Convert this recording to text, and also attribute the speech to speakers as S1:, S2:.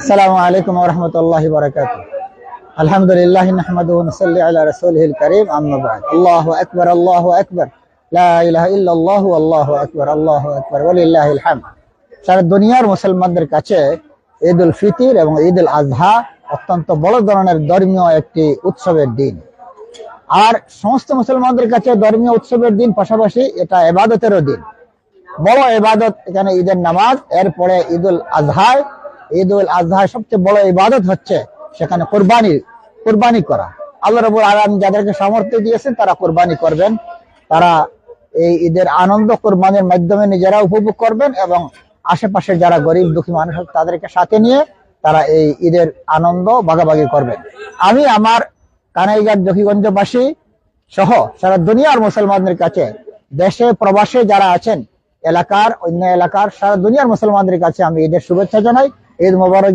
S1: আসসালামু আলাইকুম ওয়া রাহমাতুল্লাহি ওয়া বারাকাতুহু। আলহামদুলিল্লাহ নাহমাদুহু ওয়া নুসাল্লি আলা রাসূলিহিল কারীম, আম্মা বা'দ। আল্লাহু আকবার, আল্লাহু আকবার, লা ইলাহা ইল্লাল্লাহু, আল্লাহু আকবার, আল্লাহু আকবার, ওয়া লিল্লাহিল হামদ। সারা দুনিয়ার মুসলমানদের কাছে ঈদ উল ফিতর এবং ঈদ উল আযহা অত্যন্ত বড় ধরনের ধর্মীয় একটি উৎসবের দিন। আর সমস্ত মুসলমানদের কাছে ধর্মীয় উৎসবের দিন, পাশাপাশি এটা ইবাদতেরও দিন। বড় ইবাদত এখানে ঈদের নামাজ, এরপরে ঈদুল আজহায়। ঈদুল আজহায় সবচেয়ে বড় ইবাদত হচ্ছে সেখানে কোরবানি করা। আল্লাহ রাব্বুল আলামিন যাদেরকে সামর্থ্য দিয়েছেন তারা কোরবানি করবেন। তারা এই ঈদের আনন্দ কোরবানির মাধ্যমে নিজেরা উপভোগ করবেন এবং আশেপাশের যারা গরিব দুঃখী মানুষ তাদেরকে সাথে নিয়ে তারা এই ঈদের আনন্দ ভাগাভাগি করবেন। আমি আমার কানাইঘাট জকিগঞ্জবাসী সহ সারা দুনিয়ার মুসলমানদের কাছে, দেশে প্রবাসে যারা আছেন, এলাকার অন্য এলাকার সারা দুনিয়ার মুসলমানদের কাছে আমি ঈদের শুভেচ্ছা জানাই। ঈদ মোবারক।